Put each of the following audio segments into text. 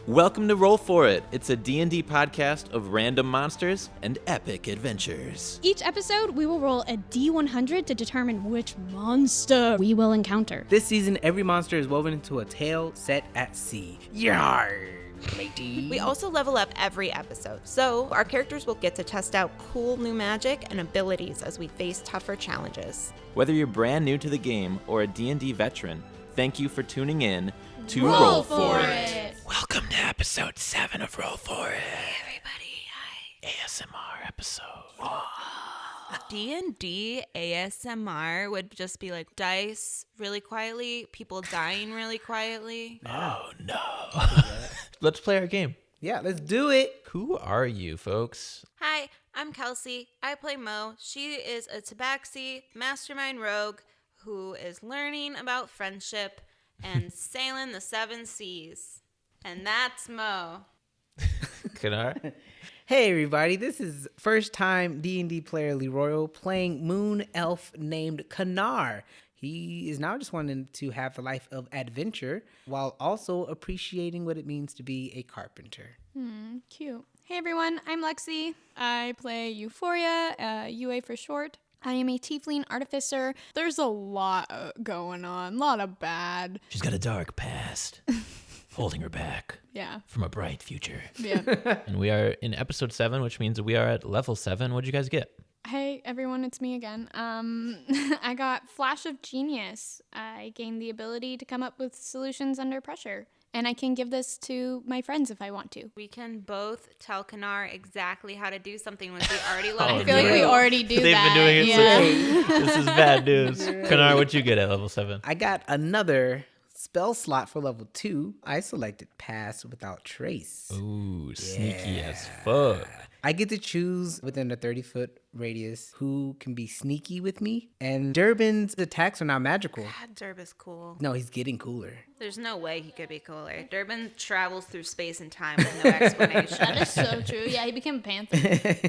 Welcome to Roll For It. It's a D&D podcast of random monsters and epic adventures. Each episode, we will roll a D100 to determine which monster we will encounter. This season, every monster is woven into a tale set at sea. Yarr, matey. We also level up every episode, so our characters will get to test out cool new magic and abilities as we face tougher challenges. Whether you're brand new to the game or a D&D veteran, thank you for tuning in to Roll For It. Welcome to episode 7 of Roll For It. Hey everybody, hi. ASMR episode. D&D ASMR would just be like dice really quietly, people dying really quietly. Oh no. Let's play our game. Yeah, let's do it. Who are you, folks? Hi, I'm Kelsey. I play Mo. She is a tabaxi mastermind rogue who is learning about friendship and sailing the 7 seas. And that's Mo. Kanar? Hey everybody, this is first time D&D player Leroy playing moon elf named Kanar. He is now just wanting to have the life of adventure while also appreciating what it means to be a carpenter. Cute. Hey everyone, I'm Lexi. I play Euphoria, UA for short. I am a tiefling artificer. There's a lot going on, a lot of bad. She's got a dark past holding her back Yeah. from a bright future. Yeah. And we are in episode 7, which means we are at level 7. What'd you guys get? Hey everyone, it's me again. I got Flash of Genius. I gained the ability to come up with solutions under pressure. And I can give this to my friends if I want to. We can both tell Kanar exactly how to do something when we already let I him feel like do we it. already do They've that. been doing it yeah. This is bad news. Kanar, what'd you get at level 7? I got another spell slot for level 2. I selected Pass Without Trace. Ooh, sneaky as fuck. I get to choose within a 30-foot radius who can be sneaky with me. And Durbin's attacks are now magical. God, Durb is cool. No, he's getting cooler. There's no way he could be cooler. Durbin travels through space and time with no explanation. That is so true. Yeah, he became a panther.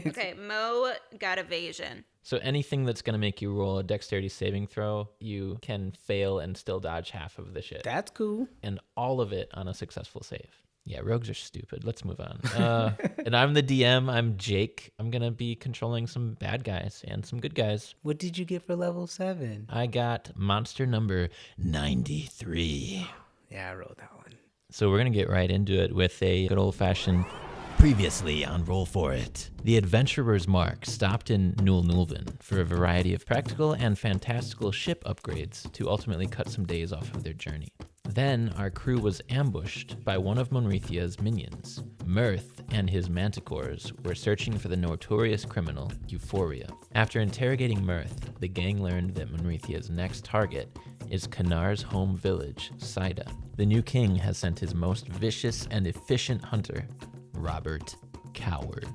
Okay, Mo got evasion. So anything that's going to make you roll a dexterity saving throw, you can fail and still dodge half of the shit. That's cool. And all of it on a successful save. Yeah, rogues are stupid. Let's move on. And I'm the DM. I'm Jake. I'm going to be controlling some bad guys and some good guys. What did you get for level 7? I got monster number 93. Yeah, I rolled that one. So we're going to get right into it with a good old-fashioned previously on Roll For It. The adventurer's mark stopped in Nulnulven for a variety of practical and fantastical ship upgrades to ultimately cut some days off of their journey. Then our crew was ambushed by one of Monrethia's minions. Mirth and his manticores were searching for the notorious criminal, Euphoria. After interrogating Mirth, the gang learned that Monrethia's next target is Kanar's home village, Saida. The new king has sent his most vicious and efficient hunter, Robert Coward,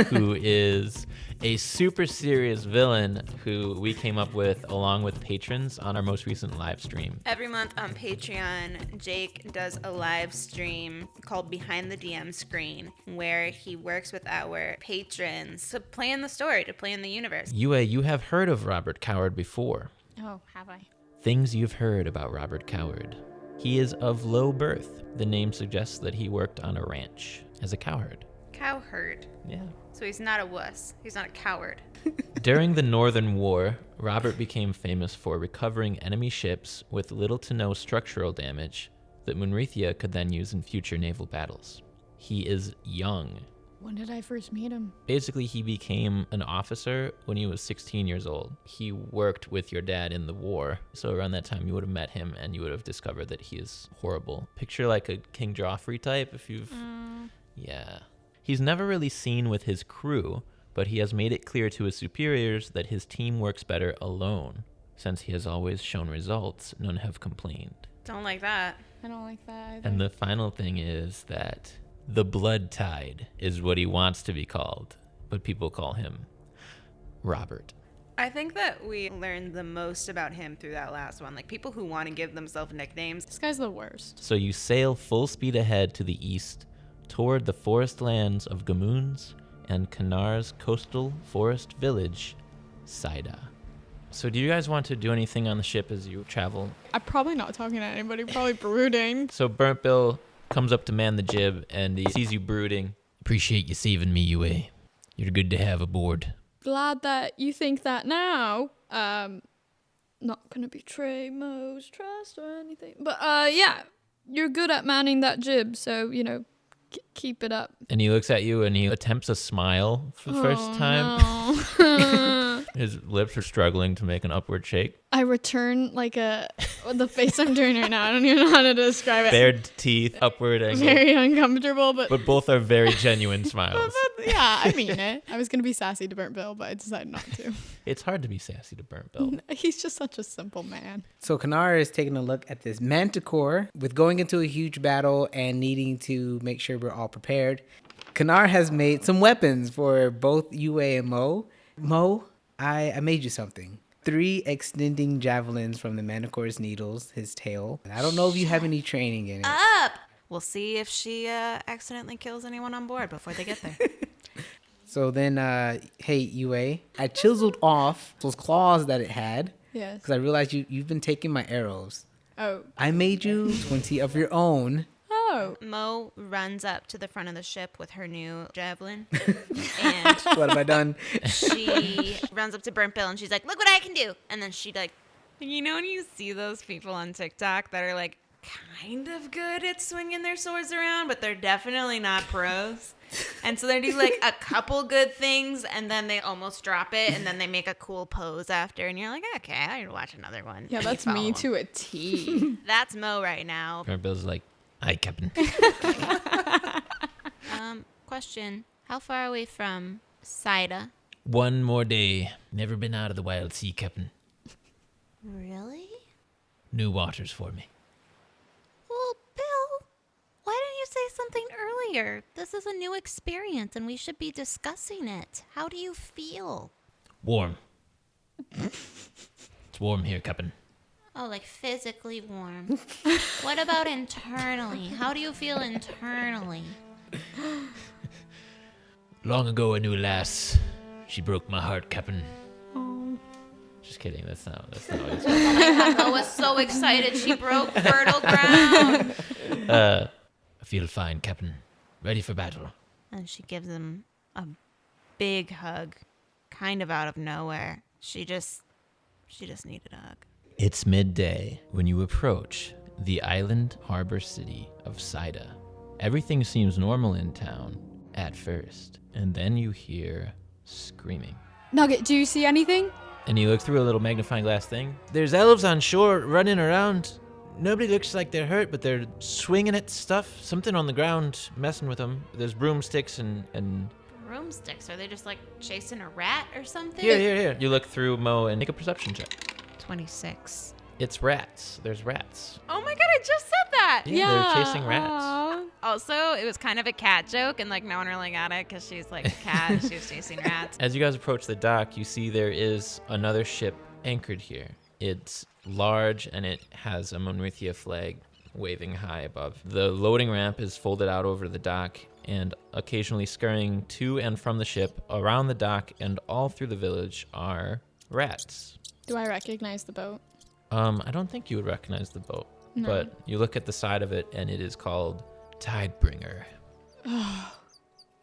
who is a super serious villain who we came up with along with patrons on our most recent live stream. Every month on Patreon, Jake does a live stream called Behind the DM Screen, where he works with our patrons to plan the story, to plan the universe. Yue, you have heard of Robert Coward before. Oh, have I? Things you've heard about Robert Coward. He is of low birth. The name suggests that he worked on a ranch as a cowherd. Cowherd. Yeah. So he's not a wuss. He's not a coward. During the Northern War, Robert became famous for recovering enemy ships with little to no structural damage that Monrethia could then use in future naval battles. He is young. When did I first meet him? Basically, he became an officer when he was 16 years old. He worked with your dad in the war, so around that time you would have met him and you would have discovered that he is horrible. Picture like a King Joffrey type if you've... Yeah. He's never really seen with his crew, but he has made it clear to his superiors that his team works better alone. Since he has always shown results, none have complained. Don't like that. I don't like that either. And the final thing is that the Blood Tide is what he wants to be called, but people call him Robert. I think that we learned the most about him through that last one. Like, people who want to give themselves nicknames. This guy's the worst. So you sail full speed ahead to the east toward the forest lands of Gamoons and Kanar's coastal forest village, Saida. So do you guys want to do anything on the ship as you travel? I'm probably not talking to anybody, probably brooding. So Burnt Bill, comes up to man the jib, and he sees you brooding. Appreciate you saving me, Yue. You're good to have aboard. Glad that you think that now. Not gonna betray Mo's trust or anything. But yeah, you're good at manning that jib, so, keep it up. And he looks at you and he attempts a smile for the first time. No. His lips are struggling to make an upward shake. I return the face I'm doing right now. I don't even know how to describe it. Bared teeth, upward angle. Very uncomfortable, but But both are very genuine smiles. yeah, I mean it. I was gonna be sassy to Burnt Bill, but I decided not to. It's hard to be sassy to Burnt Bill. He's just such a simple man. So Kanar is taking a look at this manticore with going into a huge battle and needing to make sure we're all prepared. Kanar has made some weapons for both Yue and Mo. Mo, I made you something. 3 extending javelins from the manticore's needles, his tail. And I don't know if you have any training in it. Up! We'll see if she accidentally kills anyone on board before they get there. So then, hey, Yue, I chiseled off those claws that it had Yes. because I realized you've been taking my arrows. Oh. I made you 20 of your own. Oh. Mo runs up to the front of the ship with her new javelin. And What have I done? she runs up to Burnt Bill and she's like, look what I can do. And then she when you see those people on TikTok that are kind of good at swinging their swords around, but they're definitely not pros. And so they do a couple good things and then they almost drop it and then they make a cool pose after. And you're like, okay, I need to watch another one. Yeah, And you that's follow me them. to a T. That's Mo right now. Burnt Bill's like, hi, Captain. Question. How far away from Saida? One more day. Never been out of the wild sea, Captain. Really? New waters for me. Well, Bill, why didn't you say something earlier? This is a new experience and we should be discussing it. How do you feel? Warm. It's warm here, Captain. Oh, physically warm. What about internally? How do you feel internally? Long ago, I knew a lass. She broke my heart, Captain. Oh. Just kidding. That's not what it's Oh my God, Mo was so excited she broke fertile ground. I feel fine, Captain. Ready for battle. And she gives him a big hug, kind of out of nowhere. She just needed a hug. It's midday when you approach the island harbor city of Saida. Everything seems normal in town at first, and then you hear screaming. Nugget, do you see anything? And you look through a little magnifying glass thing. There's elves on shore running around. Nobody looks like they're hurt, but they're swinging at stuff. Something on the ground, messing with them. There's broomsticks and... Broomsticks? Are they just chasing a rat or something? Here. You look through Mo and make a perception check. 26. It's rats. There's rats. Oh my God, I just said that. Yeah, they're chasing rats. Aw. Also, it was kind of a cat joke, and no one really got it because she's a cat and she was chasing rats. As you guys approach the dock, you see there is another ship anchored here. It's large and it has a Monrithia flag waving high above. The loading ramp is folded out over the dock, and occasionally scurrying to and from the ship, around the dock, and all through the village are rats. Do I recognize the boat? I don't think you would recognize the boat, No. but you look at the side of it and it is called Tidebringer.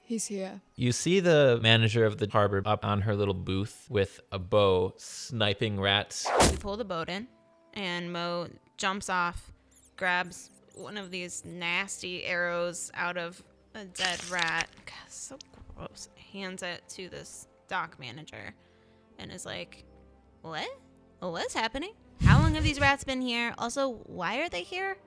He's here. You see the manager of the harbor up on her little booth with a bow sniping rats. We pull the boat in, and Mo jumps off, grabs one of these nasty arrows out of a dead rat. God, so gross. Hands it to this dock manager, and is like, "What? What's happening? How long have these rats been here? Also, why are they here?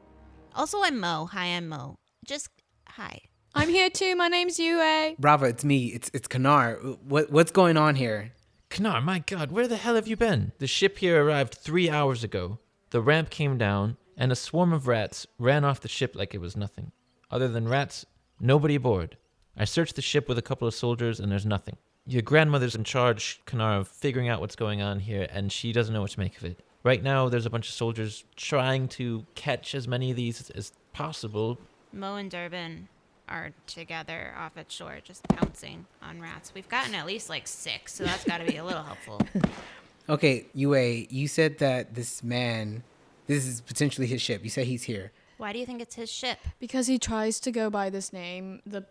Also, I'm Mo. Hi, I'm Mo. Just hi." I'm here too. My name's Yue. Brava, it's me. It's Kanar. What's going on here? Kanar, my God, where the hell have you been? The ship here arrived 3 hours ago. The ramp came down, and a swarm of rats ran off the ship like it was nothing. Other than rats, nobody aboard. I searched the ship with a couple of soldiers, and there's nothing. Your grandmother's in charge, Kanar, of figuring out what's going on here, and she doesn't know what to make of it. Right now, there's a bunch of soldiers trying to catch as many of these as possible. Mo and Durbin are together off at shore, just pouncing on rats. We've gotten at least 6, so that's got to be a little helpful. Okay, Yue, you said that this man, this is potentially his ship. You said he's here. Why do you think it's his ship? Because he tries to go by this name, the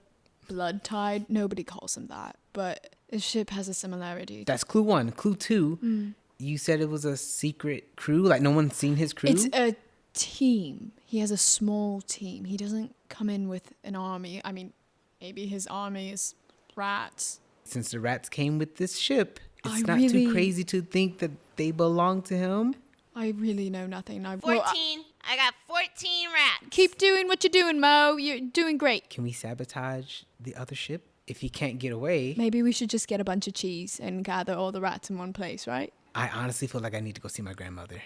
Blood Tide. Nobody calls him that, but his ship has a similarity. That's clue 1. Clue 2, you said it was a secret crew? Like no one's seen his crew? It's a team. He has a small team. He doesn't come in with an army. I mean, maybe his army is rats. Since the rats came with this ship, it's I not really- too crazy to think that they belong to him. I really know nothing. 14. I got 14 rats. Keep doing what you're doing, Mo. You're doing great. Can we sabotage the other ship if he can't get away? Maybe we should just get a bunch of cheese and gather all the rats in one place, right? I honestly feel like I need to go see my grandmother.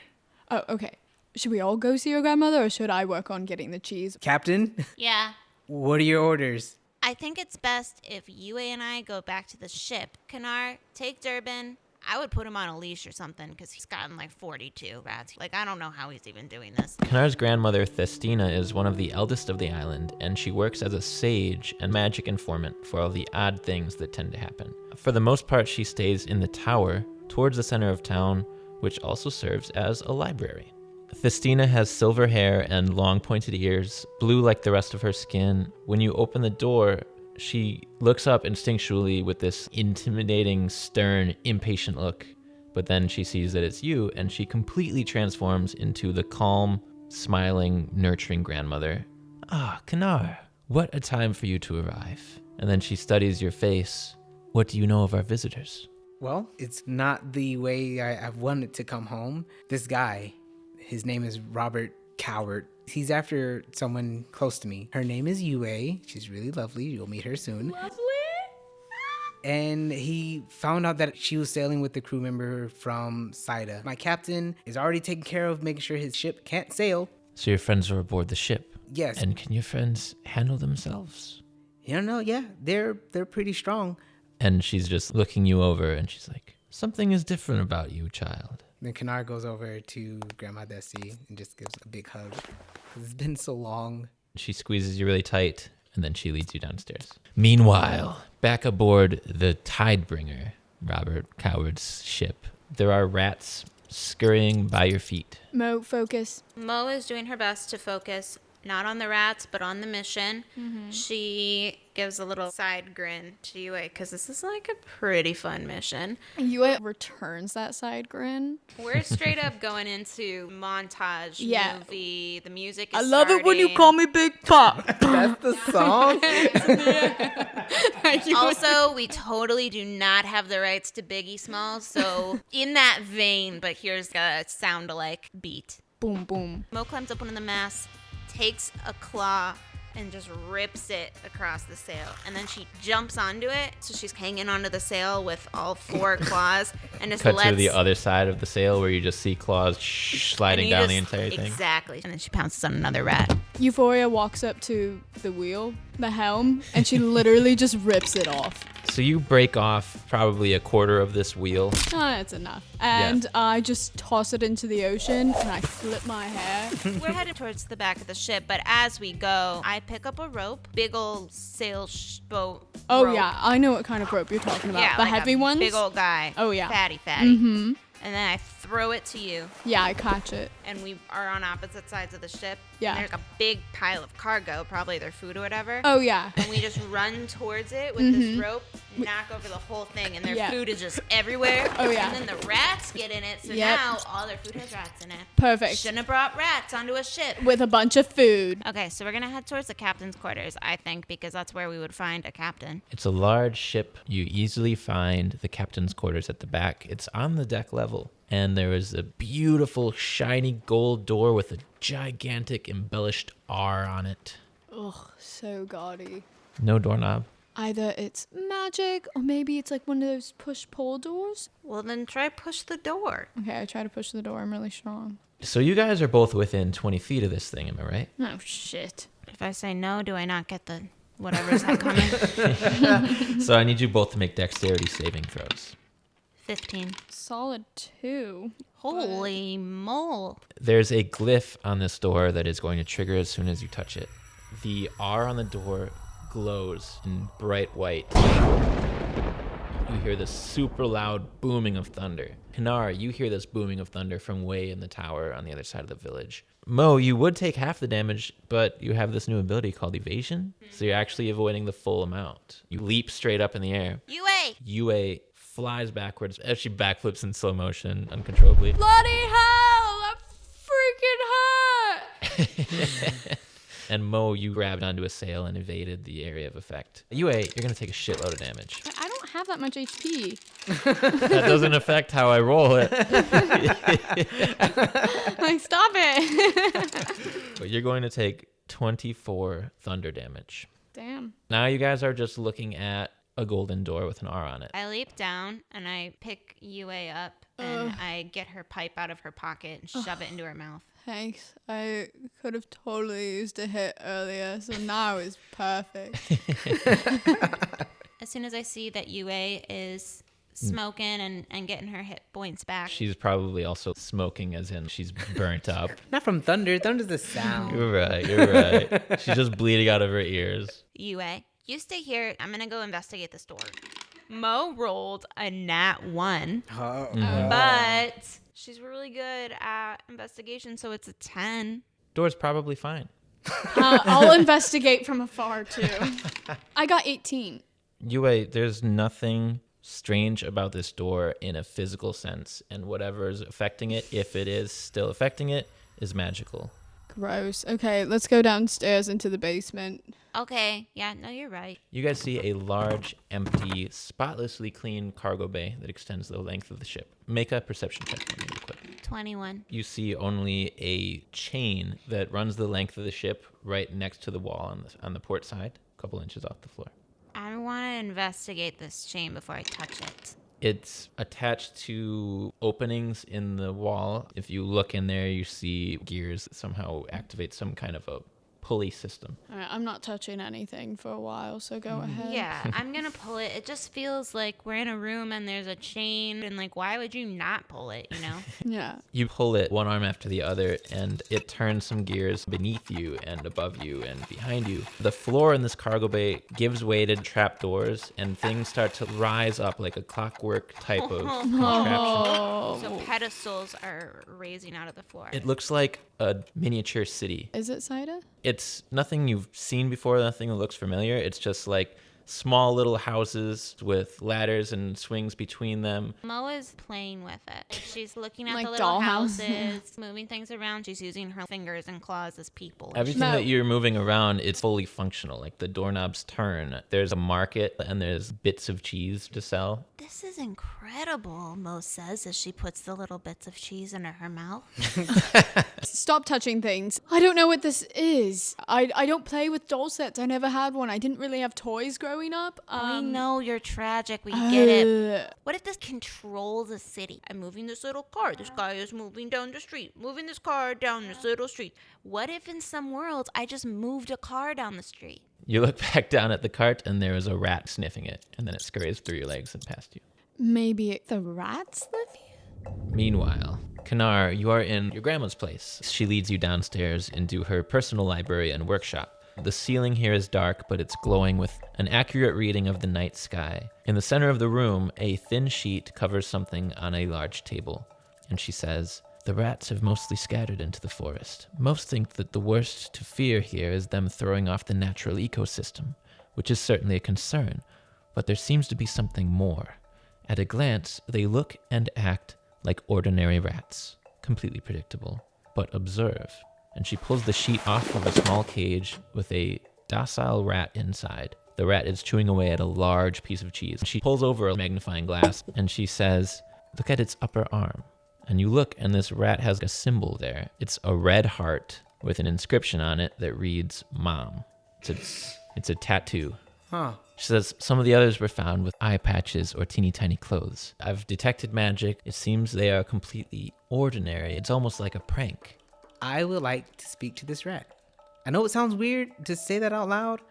Oh, okay. Should we all go see your grandmother, or should I work on getting the cheese? Captain, Yeah. what are your orders? I think it's best if Yue and I go back to the ship. Kanar, take Durbin. I would put him on a leash or something because he's gotten like 42 rats. Like, I don't know how he's even doing this. Kanar's grandmother, Thestina, is one of the eldest of the island, and she works as a sage and magic informant for all the odd things that tend to happen. For the most part, she stays in the tower towards the center of town, which also serves as a library. Thestina has silver hair and long pointed ears, blue like the rest of her skin. When you open the door, she looks up instinctually with this intimidating, stern, impatient look, but then she sees that it's you, and she completely transforms into the calm, smiling, nurturing grandmother. Ah, Kanar, what a time for you to arrive. And then she studies your face. What do you know of our visitors? Well, it's not the way I've wanted to come home. This guy, his name is Robert Coward. He's after someone close to me. Her name is Yue. She's really lovely. You'll meet her soon. Lovely. And he found out that she was sailing with the crew member from Saida. My captain is already taking care of making sure his ship can't sail. So your friends are aboard the ship. Yes. And can your friends handle themselves? Yeah, they're pretty strong. And she's just looking you over, and she's like, something is different about you, child. Then Kanar goes over to Grandma Desi and just gives a big hug. It's been so long. She squeezes you really tight, and then she leads you downstairs. Meanwhile, back aboard the Tidebringer, Robert Coward's ship, there are rats scurrying by your feet. Mo, focus. Mo is doing her best to focus not on the rats, but on the mission. Mm-hmm. She gives a little side grin to Yue because this is like a pretty fun mission. Yue returns that side grin. We're straight up going into montage Yeah. movie. The music is I love it when you starting. call me Big Pop. That's the song? Also, we totally do not have the rights to Biggie Smalls, so in that vein, but here's a sound-alike beat. Boom, boom. Mo climbs up one of the masts, takes a claw, and just rips it across the sail. And then she jumps onto it, so she's hanging onto the sail with all 4 claws, and just Cut lets to the other side of the sail where you just see claws sliding and you down the just- entire thing. Exactly. And then she pounces on another rat. Euphoria walks up to the wheel, the helm, and she literally just rips it off. So you break off probably a quarter of this wheel. Oh, that's enough. And I just toss it into the ocean, and I flip my hair. We're headed towards the back of the ship, but as we go, I pick up a rope, big old sail boat. Oh, rope. yeah. I know what kind of rope you're talking about. Yeah, The like heavy a ones? Big old guy. Oh, yeah. Fatty. Mm-hmm. And then I throw it to you, Yeah, I catch it. and we are on opposite sides of the ship. Yeah. And there's a big pile of cargo, probably their food or whatever. Oh, yeah. And we just run towards it with this rope, knock over the whole thing, and their Yeah. food is just everywhere. Oh, yeah. And then the rats get in it, so Yep. now all their food has rats in it. Perfect. Shouldn't have brought rats onto a ship. With a bunch of food. Okay, so we're gonna head towards the captain's quarters, I think, because that's where we would find a captain. It's a large ship. You easily find the captain's quarters at the back. It's on the deck level. And there is a beautiful, shiny gold door with a gigantic embellished R on it. Ugh, so gaudy. No doorknob. Either it's magic, or maybe it's like one of those push-pull doors. Well, then try push the door. Okay, I try to push the door. I'm really strong. So you guys are both within 20 feet of this thing, am I right? Oh, shit. If I say no, do I not get the whatever's that coming? So I need you both to make dexterity saving throws. 15. Solid 2. Holy mole. There's a glyph on this door that is going to trigger as soon as you touch it. The R on the door glows in bright white. you hear this super loud booming of thunder. Kanar, you hear this booming of thunder from way in the tower on the other side of the village. Mo, you would take half the damage, but you have this new ability called evasion, so you're actually avoiding the full amount. You leap straight up in the air. Yue flies backwards as she backflips in slow motion uncontrollably. Bloody hell! That freaking hurt! And Mo, you grabbed onto a sail and evaded the area of effect. Yue, you're going to take a shitload of damage. I don't have that much HP. That doesn't affect how I roll it. Like, stop it. But you're going to take 24 thunder damage. Damn. Now you guys are just looking at a golden door with an R on it. I leap down and I pick Yue up and I get her pipe out of her pocket and shove it into her mouth. Thanks. I could have totally used a hit earlier, so now is perfect. As soon as I see that Yue is smoking and getting her hit points back. She's probably also smoking, as in she's burnt up. Not from thunder. Thunder's the sound. You're right. She's just bleeding out of her ears. Yue, you stay here. I'm going to go investigate this door. Mo rolled a nat 1, but she's really good at investigation, so it's a 10. Door's probably fine. I'll investigate from afar, too. I got 18. Yue, there's nothing strange about this door in a physical sense, and whatever is affecting it, if it is still affecting it, is magical. Gross. Okay, let's go downstairs into the basement. Okay, yeah, no, you're right. You guys see a large, empty, spotlessly clean cargo bay that extends the length of the ship. Make a perception check for me real quick. 21. You see only a chain that runs the length of the ship right next to the wall on the port side, a couple inches off the floor. I want to investigate this chain before I touch it. It's attached to openings in the wall. If you look in there, you see gears that somehow activate some kind of a pulley system. All right, I'm not touching anything for a while, so go ahead. Yeah, I'm going to pull it. It just feels like we're in a room and there's a chain, and like, why would you not pull it, you know? Yeah. You pull it one arm after the other, and it turns some gears beneath you and above you and behind you. The floor in this cargo bay gives way to trap doors, and things start to rise up like a clockwork type of contraption. So pedestals are raising out of the floor. It looks like a miniature city. Is it Saida? It's nothing you've seen before, nothing that looks familiar. It's just like small little houses with ladders and swings between them. Mo is playing with it. She's looking at Like the little dollhouse. houses, moving things around. She's using her fingers and claws as people. Everything that you're moving around, it's fully functional. Like the doorknobs turn. There's a market and there's bits of cheese to sell. This is incredible, Mo says as she puts the little bits of cheese into her mouth. Stop touching things. I don't know what this is. I don't play with doll sets. I never had one. I didn't really have toys growing up. We know you're tragic. We get it. What if this controls a city? I'm moving this little car. This guy is moving down the street. Moving this car down this little street. What if in some worlds I just moved a car down the street? You look back down at the cart and there is a rat sniffing it, and then it scurries through your legs and past you. Maybe the rats live here? Meanwhile, Kanar, you are in your grandma's place. She leads you downstairs into her personal library and workshop. The ceiling here is dark, but it's glowing with an accurate reading of the night sky. In the center of the room, a thin sheet covers something on a large table. And she says, "The rats have mostly scattered into the forest. Most think that the worst to fear here is them throwing off the natural ecosystem, which is certainly a concern, but there seems to be something more. At a glance, they look and act like ordinary rats, completely predictable. But observe." And she pulls the sheet off of a small cage with a docile rat inside. The rat is chewing away at a large piece of cheese. She pulls over a magnifying glass and she says, "Look at its upper arm." And you look and this rat has a symbol there. It's a red heart with an inscription on it that reads "Mom." It's a tattoo. Huh. She says some of the others were found with eye patches or teeny tiny clothes. I've detected magic. It seems they are completely ordinary. It's almost like a prank. I would like to speak to this rat. I know it sounds weird to say that out loud.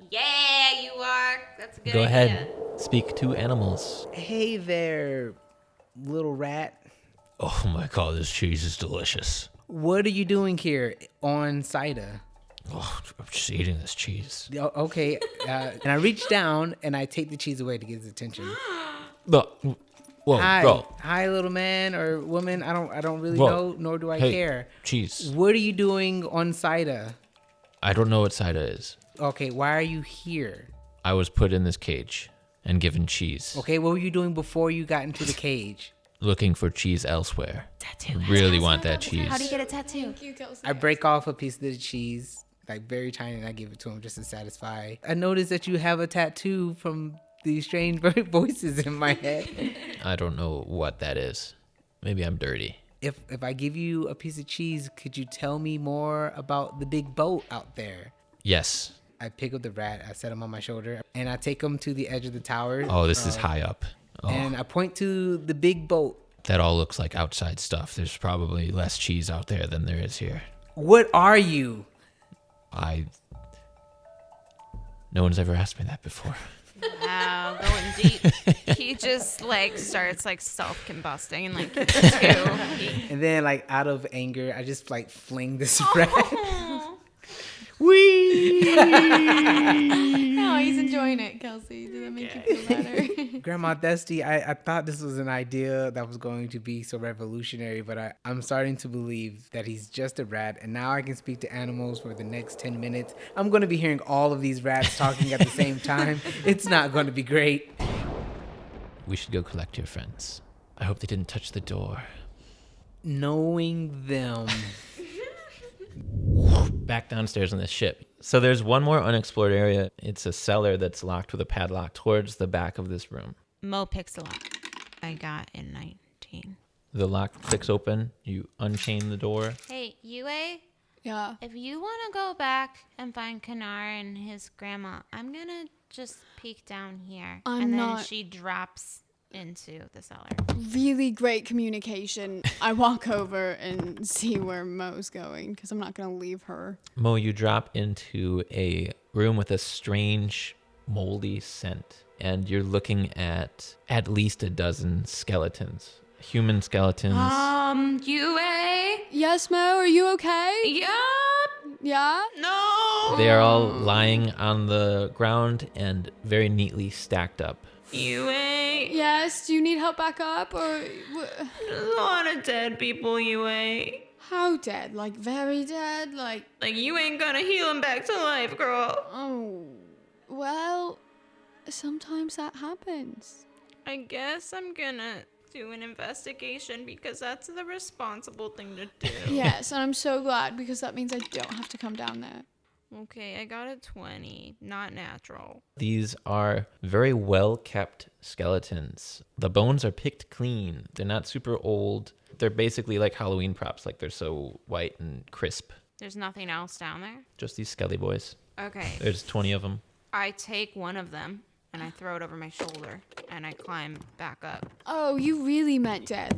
Yeah, you are. That's a good Go idea. ahead. Speak to animals. Hey there, little rat. Oh my god, this cheese is delicious. What are you doing here on Saida? Oh, I'm just eating this cheese. Okay, and I reach down and I take the cheese away to get his attention. Whoa, Hi, bro. hi, little man or woman. I don't really Whoa. know, nor do I Hey, care. Cheese. What are you doing on Saida? I don't know what Saida is. Okay, why are you here? I was put in this cage and given cheese. Okay, what were you doing before you got into the cage? Looking for cheese elsewhere. Tattoo. Really want that cheese. How do you get a tattoo? Thank you, Kelsey. I break off a piece of the cheese, like very tiny, and I give it to him just to satisfy. I noticed that you have a tattoo from these strange voices in my head. I don't know what that is. Maybe I'm dirty. If I give you a piece of cheese, could you tell me more about the big boat out there? Yes. I pick up the rat, I set him on my shoulder, and I take him to the edge of the tower. Oh, this is high up. Oh, And I point to the big boat. that all looks like outside stuff. There's probably less cheese out there than there is here. What are you? No one's ever asked me that before. Wow, going deep. He just like starts like self-combusting and like two. And then, like, out of anger, I just like fling this rat. Wee! No, he's enjoying it, Kelsey. Does that make you feel better? Grandma Dusty, I thought this was an idea that was going to be so revolutionary, but I'm starting to believe that he's just a rat, and now I can speak to animals for the next 10 minutes. I'm going to be hearing all of these rats talking at the same time. It's not going to be great. We should go collect your friends. I hope they didn't touch the door. Knowing them. Back downstairs on this ship. So there's one more unexplored area. It's a cellar that's locked with a padlock towards the back of this room. Mo picks a lock. I got in 19. The lock clicks open. You unchain the door. Hey, Yue, Yeah. if you want to go back and find Kanar and his grandma, I'm going to just peek down here. I'm and then not- she drops into the cellar. Really great communication. I walk over and see where Mo's going because I'm not going to leave her. Mo, you drop into a room with a strange, moldy scent. And you're looking at least a dozen skeletons. Human skeletons. Yue? Yes, Mo, are you okay? Yup. Yeah? No. They are all lying on the ground and very neatly stacked up. Yue. Yes, do you need help back up or There's a lot of dead people, Yue. how dead? Like very dead? Like, Like, you ain't gonna heal him back to life, girl. oh, well, sometimes that happens. I guess I'm gonna do an investigation because that's the responsible thing to do. Yes, and I'm so glad because that means I don't have to come down there. Okay, I got a 20. Not natural. These are very well kept skeletons. The bones are picked clean. They're not super old. They're basically like Halloween props, like they're so white and crisp. There's nothing else down there? Just these skelly boys. Okay. There's 20 of them. I take one of them and I throw it over my shoulder and I climb back up. Oh, you really meant dead.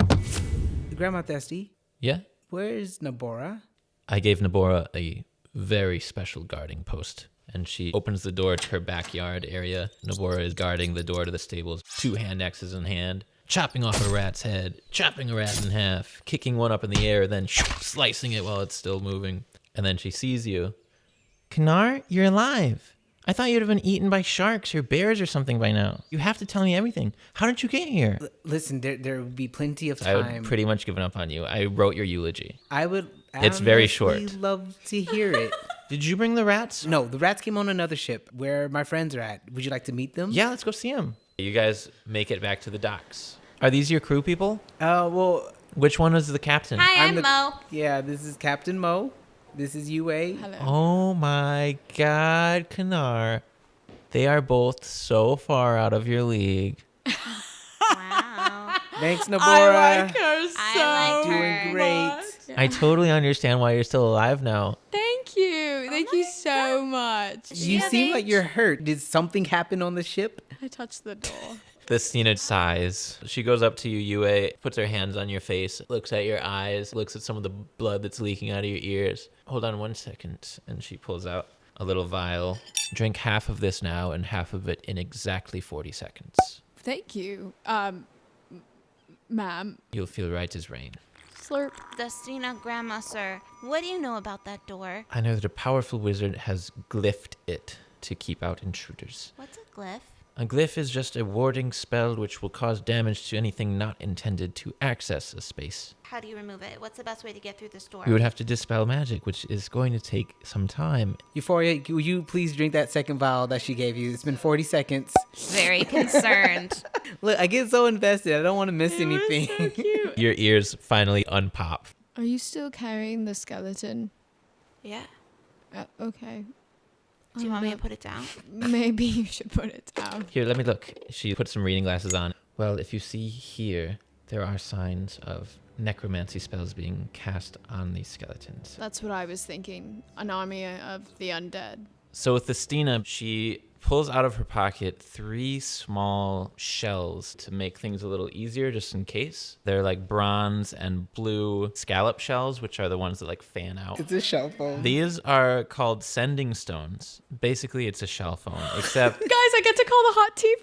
Grandma Dusty, Yeah? where's Nabora? I gave Nabora a very special guarding post. And she opens the door to her backyard area. Nabora is guarding the door to the stables, 2 hand axes in hand, chopping off a rat's head, chopping a rat in half, kicking one up in the air, then slicing it while it's still moving. And then she sees you. Kanar, you're alive. I thought you'd have been eaten by sharks or bears or something by now. You have to tell me everything. How did you get here? Listen, there would be plenty of I time. would pretty much given up on you. I wrote your eulogy. I would. It's very honestly short. Love to hear it. Did you bring the rats? No, the rats came on another ship where my friends are at. Would you like to meet them? Yeah, let's go see them. You guys make it back to the docks. Are these your crew people? Well, Which one is the captain? Hi, I'm the- Mo. yeah, this is Captain Mo. This is Yue. Hello. Oh my God, Kanar. They are both so far out of your league. Wow. Thanks, Nabora. her I like Doing her. great. I totally understand why you're still alive now. Thank you. Thank you so much. You Yeah, seem they- like you're hurt. Did something happen on the ship? I touched the door. Thestina sighs. She goes up to you, Yue, puts her hands on your face, looks at your eyes, looks at some of the blood that's leaking out of your ears. Hold on 1 second. And she pulls out a little vial. Drink half of this now and half of it in exactly 40 seconds. Thank you. Ma'am. You'll feel right as rain. Slurp. Destina, Grandma, sir. What do you know about that door? I know that a powerful wizard has glyphed it to keep out intruders. What's a glyph? A glyph is just a warding spell which will cause damage to anything not intended to access a space. How do you remove it? What's the best way to get through this door? You would have to dispel magic, which is going to take some time. Euphoria, will you please drink that second vial that she gave you? It's been 40 seconds. Very concerned. Look, I get so invested. I don't want to miss anything. So cute. Your ears finally unpop. Are you still carrying the skeleton? Yeah. Okay. Do you want me to put it down? Maybe you should put it down. Here, let me look. She put some reading glasses on. Well, if you see here, there are signs of necromancy spells being cast on these skeletons. That's what I was thinking. An army of the undead. So with Festina, she pulls out of her pocket 3 small shells to make things a little easier, just in case. They're like bronze and blue scallop shells, which are the ones that like fan out. It's a shell phone. These are called sending stones. Basically, it's a shell phone, except Guys, I get to call the hot tea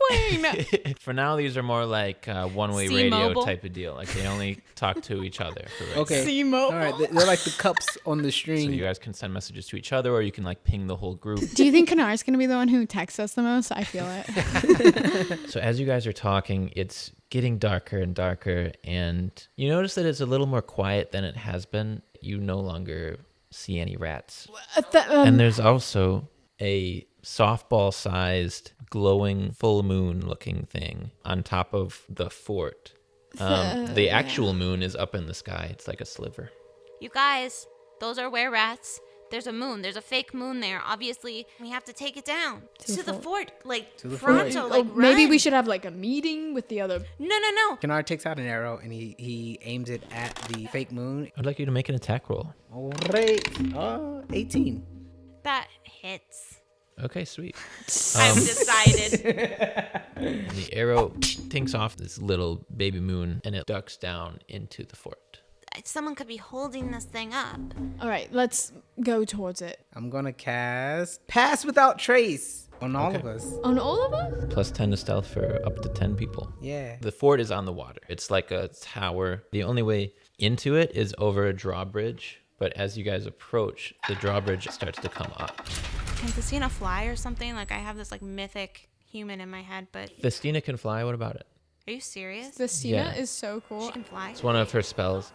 plane. for now, these are more like one-way C-Mobile. radio type of deal. Like they only talk to each other. For right Okay. C-Mobile. All right. They're like the cups on the now. string. So you guys can send messages to each other, or you can like ping the whole group. Do you think Kanar's going to be the one who texts us the most? I feel it. So as you guys are talking, it's getting darker and darker, and you notice that it's a little more quiet than it has been. You no longer see any rats. And there's also a softball-sized, glowing, full moon-looking thing on top of the fort. The actual moon is up in the sky. It's like a sliver. You guys, those are were-rats. There's a moon. There's a fake moon there. Obviously, we have to take it down. To the fort. Like, To the pronto. fort. Like, Maybe run. we should have like a meeting with the other. No. Kanar takes out an arrow and he aims it at the fake moon. I'd like you to make an attack roll. All right. 18. That hits. Okay, sweet. I've decided. And the arrow tinks off this little baby moon, and it ducks down into the fort. Someone could be holding this thing up. All right, let's go towards it. I'm going to cast Pass Without Trace on all of us. On all of us? Plus 10 to stealth for up to 10 people. Yeah. The fort is on the water. It's like a tower. The only way into it is over a drawbridge. But as you guys approach, the drawbridge starts to come up. Can Christina fly or something? Like, I have this, like, mythic human in my head, but... Festina can fly. What about it? Are you serious? Festina Yeah. is so cool. She can fly? It's one of her spells.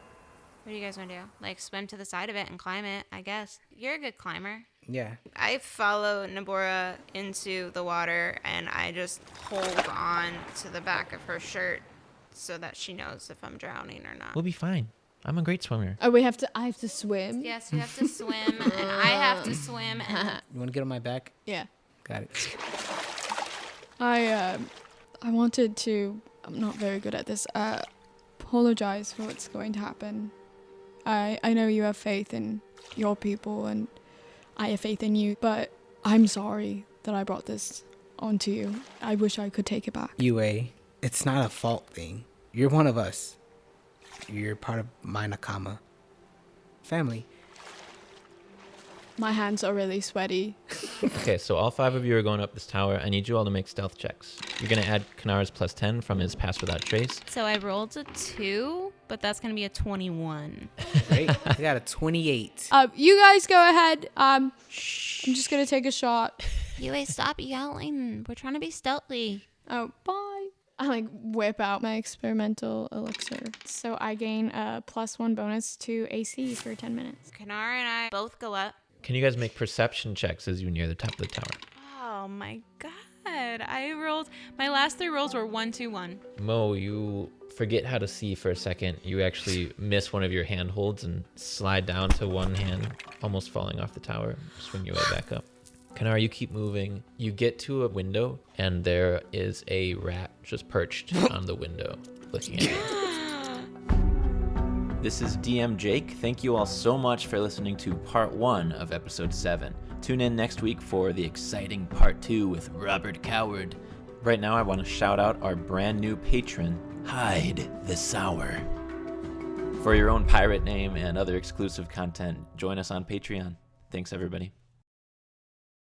What do you guys want to do? Like, swim to the side of it and climb it, I guess. You're a good climber. Yeah. I follow Nabora into the water, and I just hold on to the back of her shirt so that she knows if I'm drowning or not. We'll be fine. I'm a great swimmer. Oh, I have to swim? Yes, you have to swim, and I have to swim, and You want to get on my back? Yeah. Got it. I wanted to, I'm not very good at this, apologize for what's going to happen. I know you have faith in your people and I have faith in you, but I'm sorry that I brought this onto you. I wish I could take it back. UA, it's not a fault thing. You're one of us. You're part of my Nakama family. My hands are really sweaty. Okay, so all 5 of you are going up this tower. I need you all to make stealth checks. You're going to add Kanar's plus 10 from his Pass Without Trace. so I rolled a 2, but that's going to be a 21. Great. I got a 28. You guys go ahead. I'm just going to take a shot. Yue, stop yelling. We're trying to be stealthy. Oh, bye. I like whip out my experimental elixir. So I gain a +1 bonus to AC for 10 minutes. Kanar and I both go up. Can you guys make perception checks as you near the top of the tower? Oh my god. My last 3 rolls were 1, 2, 1. Mo, you forget how to see for a second. You actually miss one of your handholds and slide down to one hand, almost falling off the tower. Swing your way back up. Kanar, you keep moving. You get to a window, and there is a rat just perched on the window, looking at you. This is DM Jake. Thank you all so much for listening to part 1 of episode 7. Tune in next week for the exciting part 2 with Robert Coward. Right now, I want to shout out our brand new patron, Hide the Sour. For your own pirate name and other exclusive content, join us on Patreon. Thanks, everybody.